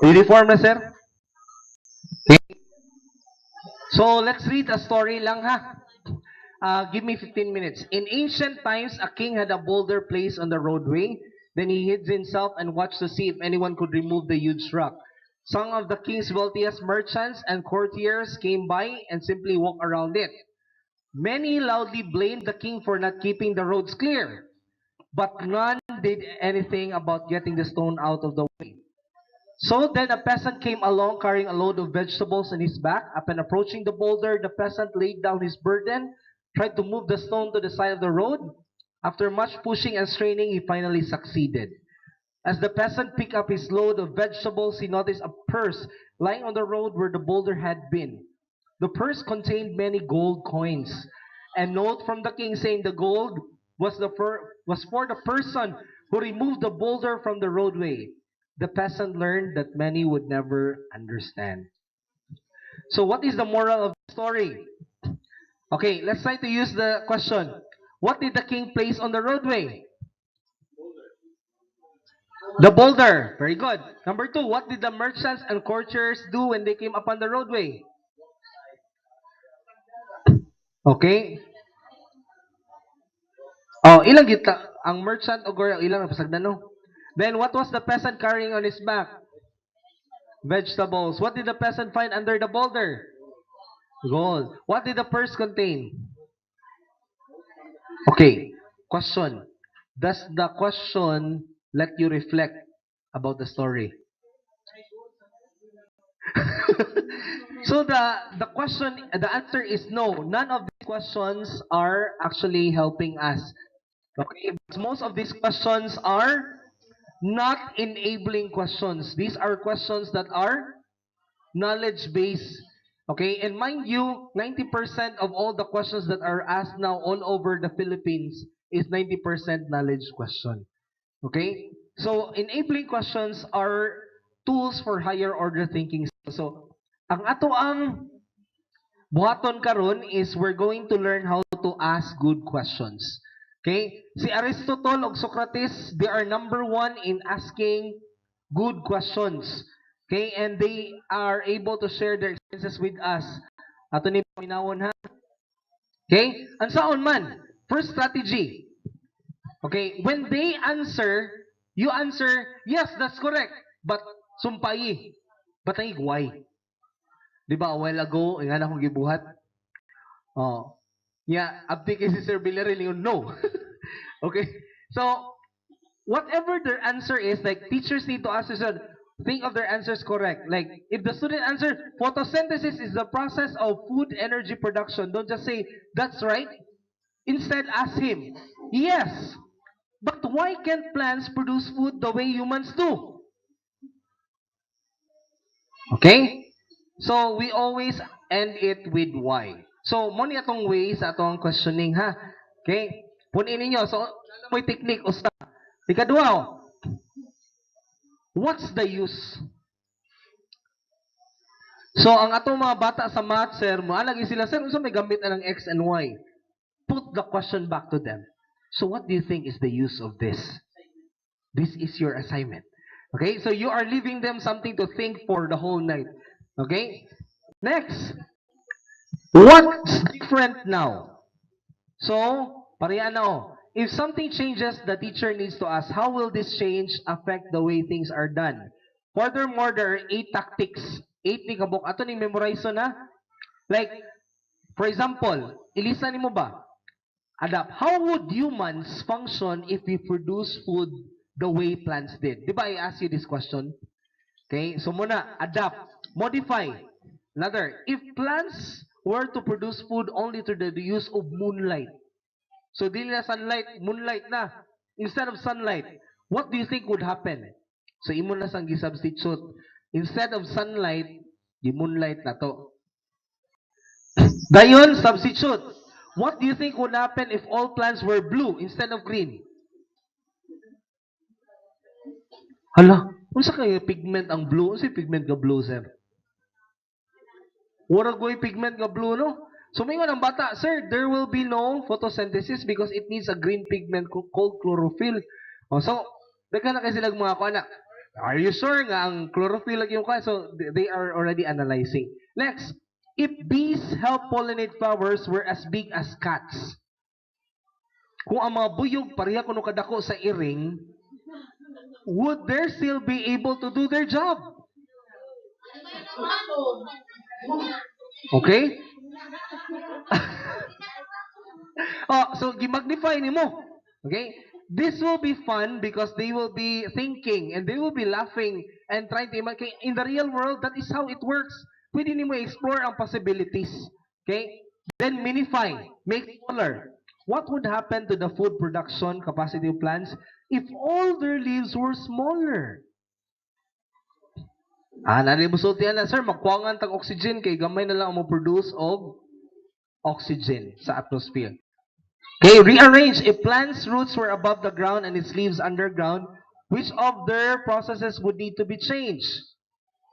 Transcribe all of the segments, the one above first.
Uniform na, sir? Okay. So, let's read a story lang, ha? Give me 15 minutes. In ancient times, a king had a boulder placed on the roadway. Then he hid himself and watched to see if anyone could remove the huge rock. Some of the king's wealthiest merchants and courtiers came by and simply walked around it. Many loudly blamed the king for not keeping the roads clear, but none did anything about getting the stone out of the way. So then a peasant came along carrying a load of vegetables on his back. Upon approaching the boulder, the peasant laid down his burden, tried to move the stone to the side of the road. After much pushing and straining, he finally succeeded. As the peasant picked up his load of vegetables, he noticed a purse lying on the road where the boulder had been. The purse contained many gold coins. A note from the king saying the gold was for the person who removed the boulder from the roadway. The peasant learned that many would never understand. So what is the moral of the story? Okay, let's try to use the question. What did the king place on the roadway? The boulder. Very good. Number two, what did the merchants and courtiers do when they came upon the roadway? Okay. Oh, ilang kita ang merchant o ilang pasagdan no? Then what was the peasant carrying on his back? Vegetables. What did the peasant find under the boulder? Gold. What did the purse contain? Okay. Question. Does the question let you reflect about the story? So the answer is no. None of these questions are actually helping us. Okay, most of these questions are not enabling questions. These are questions that are knowledge-based. Okay, and mind you, 90% of all the questions that are asked now all over the Philippines is 90% knowledge question. Okay, so enabling questions are tools for higher order thinking. So, ang ato ang buhaton karon is we're going to learn how to ask good questions. Okay? Si Aristotle ug Socrates, they are number one in asking good questions. Okay? And they are able to share their experiences with us. Ato ni paminawon ha. Okay? Ansaon man? First strategy. Okay? When they answer, you answer, yes, that's correct. But sumpayi. Batang why? Di ba, a while ago, nga na akong gibuhat. Oh. Yeah, abdi kay si Sir Villarreal yung no. Okay? So, whatever their answer is, like teachers need to ask themselves, think of their answers correct. Like, if the student answers, photosynthesis is the process of food energy production, don't just say, that's right. Instead, ask him, yes, but why can't plants produce food the way humans do? Okay? So, we always end it with why. So, mo ni atong way sa atong questioning, ha? Okay? Punin ninyo. So, may technique, usta. Ikadua, what's the use? So, ang atong mga bata sa math, sir, maalagi sila, sir, unsa may gamit na ng X and Y? Put the question back to them. So, what do you think is the use of this? This is your assignment. Okay? So, you are leaving them something to think for the whole night. Okay? Next. What's different now? So, pareha na oh. If something changes, the teacher needs to ask, how will this change affect the way things are done? Furthermore, there are 8 tactics. 8 ni kabuk. Ato ni memorize na. Like, for example, ilisa ni mo ba? Adapt. How would humans function if we produce food the way plants did? Di ba I ask you this question? Okay, so muna, adapt. Modify. Another, if plants were to produce food only through the use of moonlight, so dili na sunlight, moonlight na. Instead of sunlight, what do you think would happen? So imo na sang gi-substitute. Instead of sunlight, di moonlight na to. Dayon, substitute. What do you think would happen if all plants were blue instead of green? Hala, unsa kay pigment ang blue? Unsa pigment nga blue, sir? Wala ko'y pigment nga blue, no? So, mingon ang bata, sir, there will be no photosynthesis because it needs a green pigment called chlorophyll. Oh, so, daghan na kayo sila mga kuana. Are you sure nga ang chlorophyll lagi yung ka? So, they are already analyzing. Next, if bees help pollinate flowers were as big as cats, kung ang mga buyog pareha kuno kadako sa iring, would they still be able to do their job? Okay? Oh, so gimagnify nimo. Okay? This will be fun because they will be thinking and they will be laughing and trying to imagine. In the real world, that is how it works. Pwede nimo explore ang possibilities. Okay? Then minify, make smaller. What would happen to the food production capacity of plants if all their leaves were smaller? Nalimusultihan na, sir, magkuwangan tag oxygen kay gamay na lang mo produce og oxygen sa atmosphere. Okay, rearrange. If plant's roots were above the ground and its leaves underground, which of their processes would need to be changed?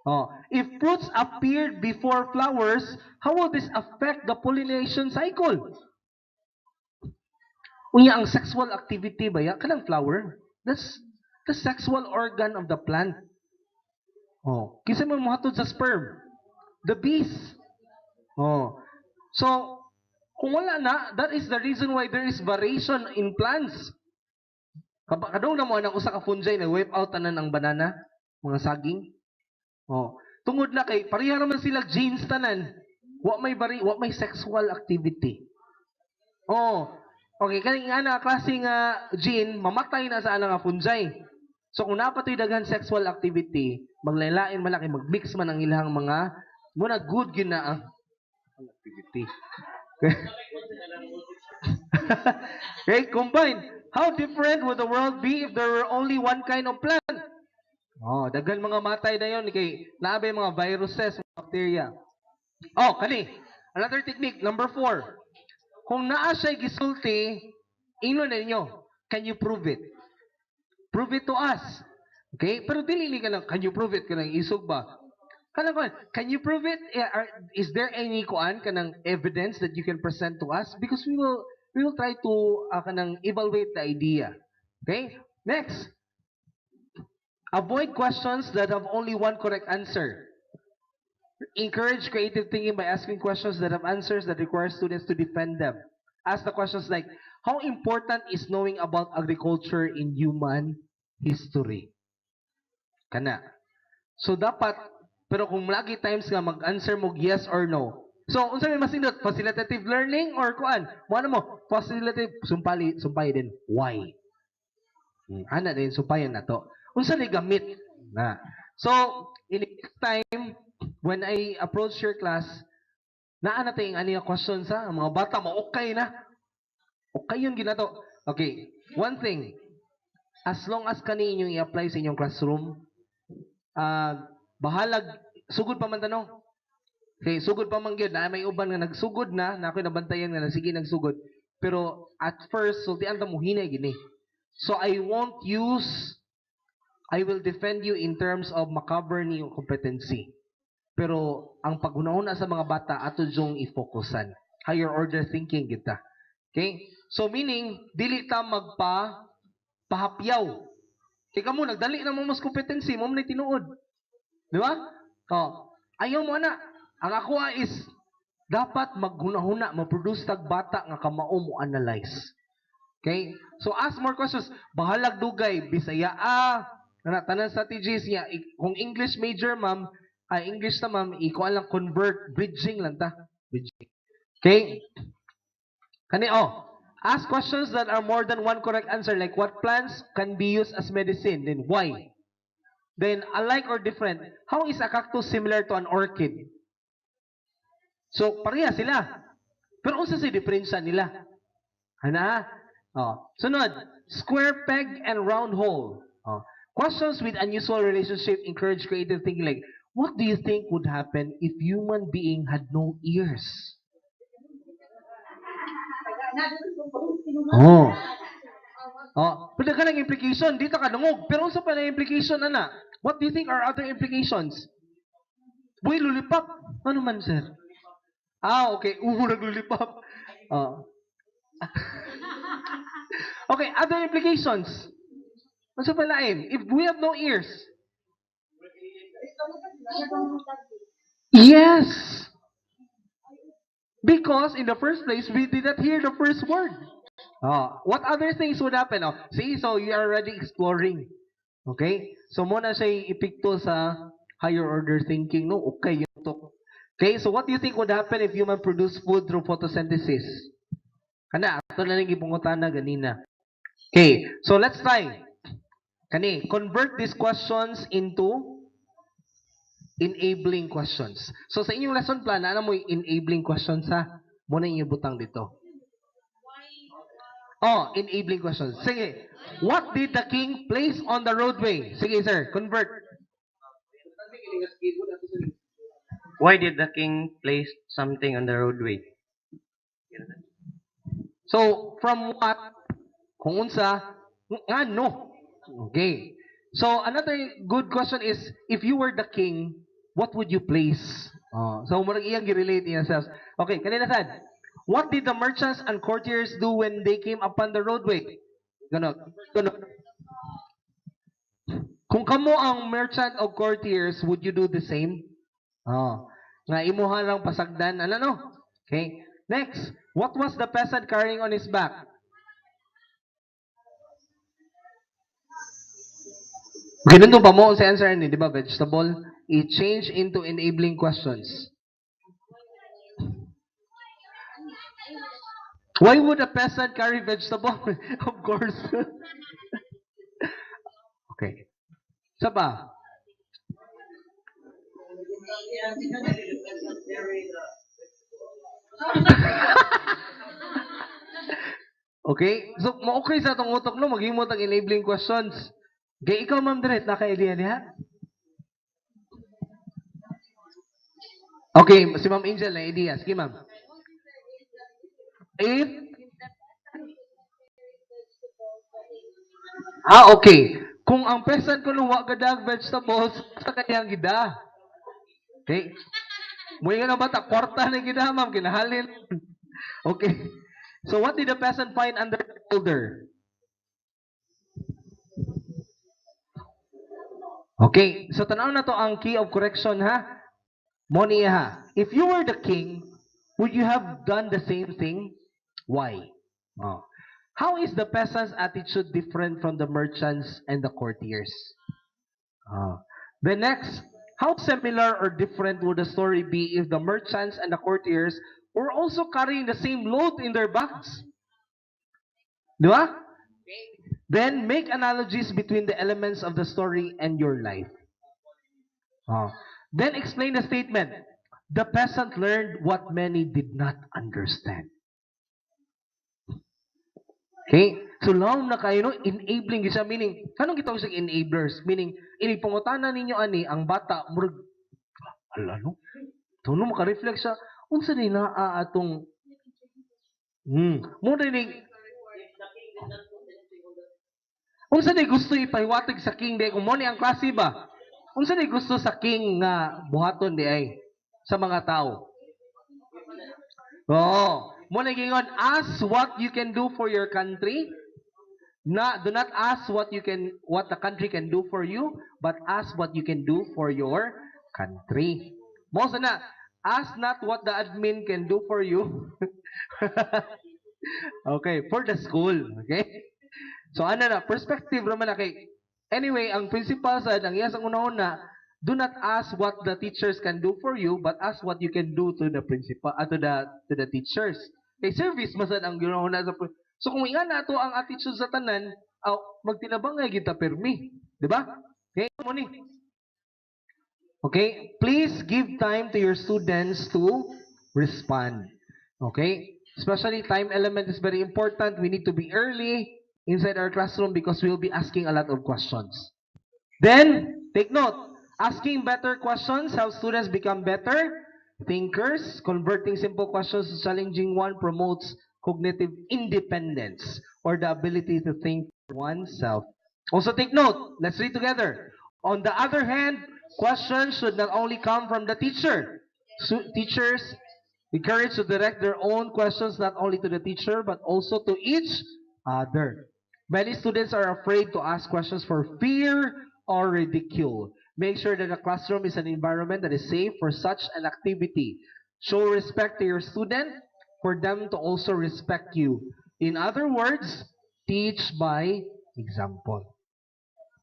Oh, if fruits appeared before flowers, how will this affect the pollination cycle? Unya ang sexual activity ba ya kanang flower? That's the sexual organ of the plant. Oh, kinsa man mohatod sa sperm? The bees. Oh. So, kung wala na, that is the reason why there is variation in plants. Kadong na mo ang usa ka fungi na wipe out tanan ang banana, mga saging. Oh. Tungod na kay pareha naman sila genes tanan. Wa may sexual activity. Oh. Okay, kani nga na klase nga gene mamatay na sa ana nga fungi. So kung napatoy daghan sexual activity, maglailain malaki magmix man ang ilang mga muna good gyud na ang activity. Okay, combine. How different would the world be if there were only one kind of plant? Oh, daghan mga matay na yon kay naabay mga viruses, bacteria. Oh, kani. Another technique, number 4. Kung naa siya gisulti, ino na ninyo, can you prove it? Prove it to us. Okay? Pero dili ka lang, can you prove it? Kanang isog ba? Kanang kuan, can you prove it? Is there any kuan kanang evidence that you can present to us? Because we will try to kanang evaluate the idea. Okay? Next. Avoid questions that have only one correct answer. Encourage creative thinking by asking questions that have answers that require students to defend them. Ask the questions like, how important is knowing about agriculture in human history? Kana. So dapat, pero kung lagi times nga mag-answer mo yes or no. So, unsa may masindot? Facilitative learning or kuan? Mo ano mo? Facilitative, sumpay din. Why? Ana din, sumpayan na to. Unsa ni gamit? Na. So, in next time, when I approach your class, naa na tayong ani questions ha? Ang mga bata mo, okay na. Okay yun ginato. Okay, one thing, as long as kani inyong i-apply sa inyong classroom, bahalag, sugod pa man tanong. Okay, sugod pa man gyud na may uban nga nagsugod na ako'y nabantayan nga sige nagsugod. Pero at first, sultian ta mo hinay gini. So I will defend you in terms of makaber niyong competency. Pero ang paghunahuna sa mga bata ato jung i-focusan. Higher order thinking kita. Okay? So meaning dili ta pahapyaw. Kaya kamo nagdali na mo mas competency, mo man tinuod. Di ba? Oh, ayaw mo na. Ang ako is dapat maghunahuna, ma-produce tag bata nga kamao mo analyze. Okay? So ask more questions. Bahalag dugay, Bisaya tanan strategies niya. Kung English major ma'am, English na ma'am, ikuan lang convert, bridging lang ta. Bridging. Okay? Ask questions that are more than one correct answer, like what plants can be used as medicine, then why? Then, alike or different, how is a cactus similar to an orchid? So, pareha sila. Pero unsa si diferensya nila? Sunod, square peg and round hole. Questions with unusual relationship encourage creative thinking like, what do you think would happen if human being had no ears? Pero ka ng implication, dito ka dungog. Pero unsa pa na implication, ana? What do you think are other implications? Buhay lulipap. Ano man, sir? Okay. Naglulipap. Okay, other implications. Unsa pa lain? If we have no ears, Yes. Because in the first place, we did not hear the first word. Oh, what other things would happen? Oh, see, so you are already exploring. Okay? So muna siya ipikto sa higher order thinking. No, okay, yun to. Okay, so what do you think would happen if human produce food through photosynthesis? Kana, ato na lang ipungutan na ganina. Okay, so let's try. Kani, convert these questions into enabling questions. So sa inyong lesson plan, ano mo yung enabling questions ha? Muna yung butang dito. Oh, enabling questions. Sige. What did the king place on the roadway? Sige, sir. Convert. Why did the king place something on the roadway? So, from what? Kung unsa? Ano? Okay. So, another good question is, if you were the king, what would you place? Oh, so, murag iyang gi-relate yourselves. Okay, kanina sad. What did the merchants and courtiers do when they came upon the roadway? Ganon. Ganon. Kung kamo ang merchant o courtiers, would you do the same? Oh. Nga imuha lang pasagdan. Ano no? Okay. Next. What was the peasant carrying on his back? Ganun pa mo sa answer ni, di ba? Vegetable. I-change into enabling questions. Why would a peasant carry vegetable? Of course. Okay. Saba. Okay? So, okay sa itong utok no, maghimot ang enabling questions. Okay, ikaw ma'am Dret, naka-idea niya? Okay, si ma'am Angel na idea. Sige ma'am. If, okay. Kung ang peasant ko luwa gadag vegetables, sa kanyang gida. Okay? Muli nga na bata, kwarta na gida ma'am, kinahalin. Okay. So what did the peasant find under the boulder? Okay. So tanaw na to ang key of correction ha. Moni ha. If you were the king, would you have done the same thing? Why? Oh. How is the peasant's attitude different from the merchants and the courtiers? Oh. The next, how similar or different would the story be if the merchants and the courtiers were also carrying the same load in their bags? Di ba? Then make analogies between the elements of the story and your life. Oh. Then explain the statement. The peasant learned what many did not understand. Okay? So long na kayo, no? Enabling isa, meaning, kanong gitawag sa enablers? Meaning, inipangutana ninyo ani, ang bata, murag, ala, no? Ito, no, makareflect sa, unsa din na atong, mo rin, unsa din gusto ipahiwatig sa king, di, kung mo ni ang klase ba? Unsa din gusto sa king nga buhaton di ay, sa mga tao? Oo. Mo na gingon, ask what you can do for your country. Do not ask what the country can do for you, but ask what you can do for your country. Mo na, ask not what the admin can do for you. Okay, for the school, okay? So ano na, perspective naman na kay anyway, ang principal sa ang iyas ang una-una, do not ask what the teachers can do for you, but ask what you can do to the principal, to the teachers. Kay service masad ang una sa so kung inga na to ang attitude sa tanan, magtinabang nga kita permi, di ba? Okay, mo ni. Okay, please give time to your students to respond. Okay, especially time element is very important. We need to be early inside our classroom because we'll be asking a lot of questions. Then, take note, asking better questions helps students become better thinkers. Converting simple questions to challenging one promotes cognitive independence or the ability to think for oneself. Also take note, let's read together. On the other hand, questions should not only come from the teacher. Teachers encouraged to direct their own questions not only to the teacher but also to each other. Many students are afraid to ask questions for fear or ridicule. Make sure that the classroom is an environment that is safe for such an activity. Show respect to your student for them to also respect you. In other words, teach by example.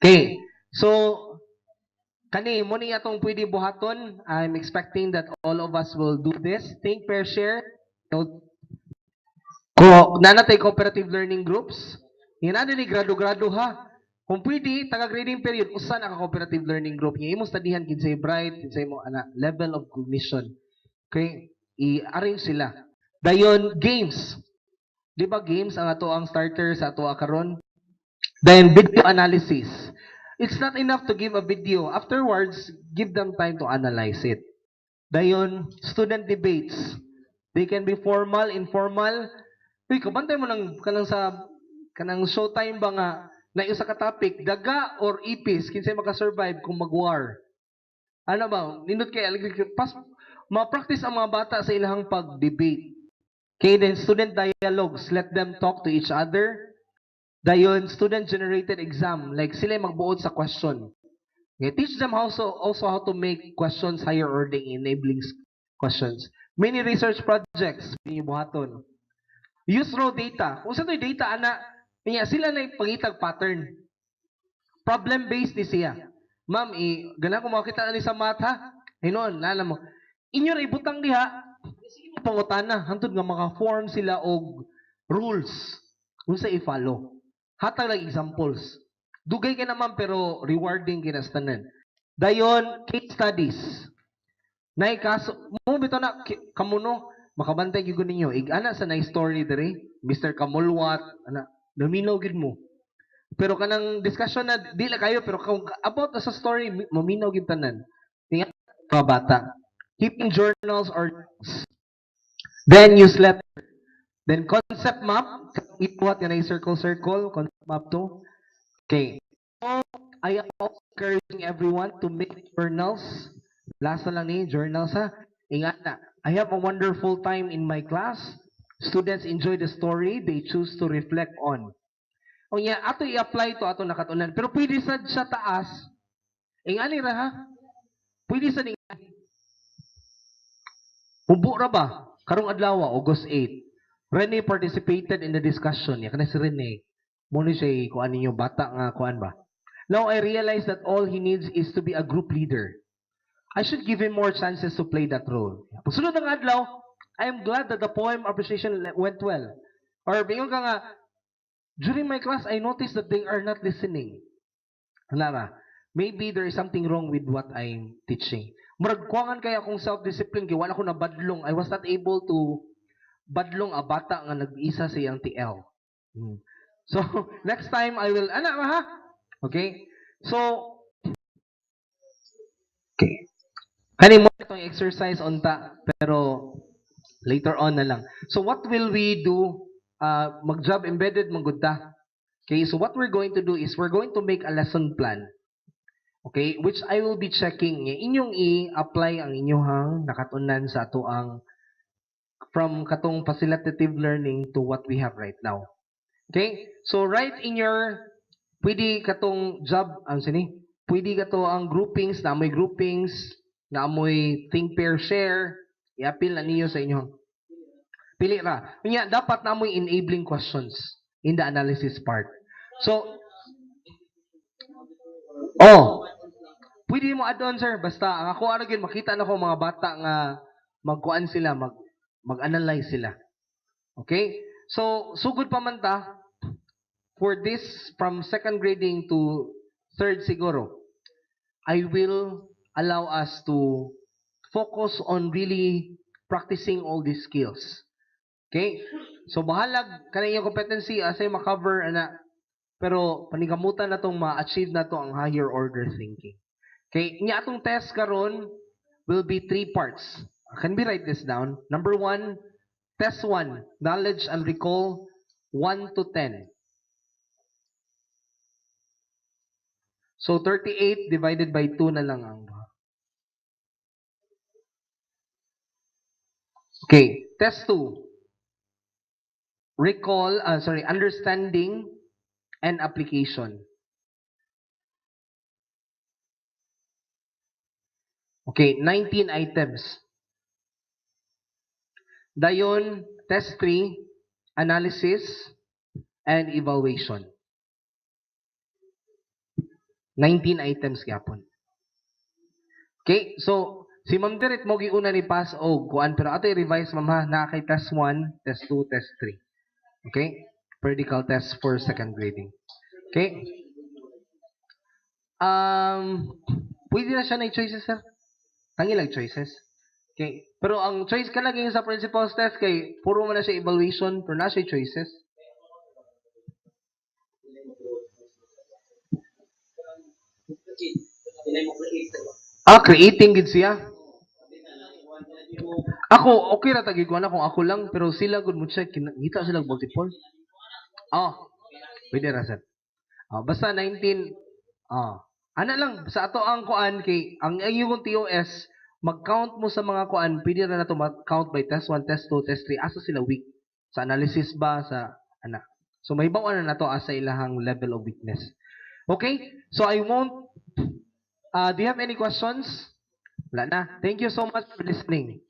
Okay, so kani mo ni atong pwede buhaton. I'm expecting that all of us will do this. Think, pair, share. So, nanatay cooperative learning groups. Hinana ni grado-grado ha. Kung pwede, taga-grading period, usa na ka cooperative learning group. Yung imong studyhan, kinsay bright, kinsay mo, level of cognition. Okay? I-arrange sila. Dayon, games. Di ba games ang ato ang starter sa ato karon? Then, video analysis. It's not enough to give a video. Afterwards, give them time to analyze it. Dayon, student debates. They can be formal, informal. Uy, kabantay mo ng kanang showtime ba nga na isa ka topic, daga or ipis, kinsay makasurvive kung mag-war. Ano ba? Nindot kay ma-practice ang mga bata sa ilahang pag-debate. Okay, then student dialogues, let them talk to each other. Dayon, student-generated exam, like sila magbuod sa question. Okay, teach them also how to make questions higher order enabling questions. Many research projects, buhaton. Use raw data. Kung sa data, niya, sila na ipangitag pattern. Problem-based ni siya. Ma'am, gana ko makita na ni sa math ha? Hinon, alam mo. Inyo rin ibutang diha, sige mo pangutana, hantod nga maka-form sila og rules kung sa i-follow. Hatag lang examples. Dugay ka naman pero rewarding kinastanan. Dayon, case studies. Nay kaso, mo bitaw na kamuno, makabantay gyud ninyo. Ana sa na story diri, Mr. Kamulwat, ana, naminaw gid mo. Pero kanang discussion na dila kayo pero kung about sa story maminaw gid tanan. Tinga mga bata. Keeping journals or then newsletter. Then concept map, ipuhat nga na circle concept map to. Okay. So, I am also encouraging everyone to make journals. Last na lang ni journals ha. Ingat na. I have a wonderful time in my class. Students enjoy the story they choose to reflect on. O niya, ato i-apply to ato nakatunan. Pero pwede sa taas. Ingani ra ha. Pwede sa ning Humbo ra ba? Karong adlaw, August 8. Rene participated in the discussion. Ya kana si Rene. Mo ni siya kuan ninyo bata nga kuan ba. Now I realize that all he needs is to be a group leader. I should give him more chances to play that role. Pagsunod ng adlaw, I am glad that the poem appreciation went well. Or bingon ka nga, during my class, I noticed that they are not listening. Lara, maybe there is something wrong with what I'm teaching. Murag kuangan kaya akong self-discipline, kaya wala ko na badlong. I was not able to badlong a bata nga nag-isa sa iyang TL. So, next time I will, ha? Okay? So, okay. Kani mo itong exercise on ta, pero later on na lang. So, what will we do? Mag-job embedded, magudta. Okay, so what we're going to do is we're going to make a lesson plan. Okay, which I will be checking. Inyong i-apply ang inyong nakatunan sa ato ang from katong facilitative learning to what we have right now. Okay, so right in your pwede katong job, pwede kato ang groupings, na amoy groupings, na amoy think, pair, share, i-appeal na niyo sa inyong pili ra. Kanya dapat na amoy enabling questions in the analysis part. So, pwede mo add-on sir, basta ang ako ara gyud makita na ko mga bata nga magkuan sila, mag-analyze sila. Okay? So, sugod pa man ta for this from second grading to third siguro. I will allow us to focus on really practicing all these skills. Okay? So, bahalag kanang competency asay makover ana pero panigamutan na tong ma-achieve na to ang higher order thinking. Okay, inya atong test karon will be 3 parts. Can we write this down? Number 1, test 1, knowledge and recall 1 to 10. So 38 divided by 2 na lang ang. Okay, test 2. Understanding and application. Okay, 19 items. Dayon, test 3, analysis, and evaluation. 19 items gyapon. Okay, so si Ma'am Direct mo giuna ni pass og kuan pero ato i-revise ma'am ha na kay test 1, test 2, test 3. Okay? Practical test for second grading. Okay? Pwede na siya na choices sir. Tangi lang choices. Okay. Pero ang choice ka lagi sa principal's test kay puro man na siya evaluation pero na siya choices. Creating gid siya. Ako, okay ra tagi ko na kung ako lang, pero sila good mo check, kita sila multiple. Oh, pwede ra sir. Basta 19, ano lang, sa ato ang kuan kay, ang iyong TOS, mag-count mo sa mga kuan, pwede na to mag-count by test 1, test 2, test 3, asa sila weak? Sa analysis ba, sa, ana. So, may bawa na to asa ilahang level of weakness. Okay? So, I won't, do you have any questions? Wala na. Thank you so much for listening.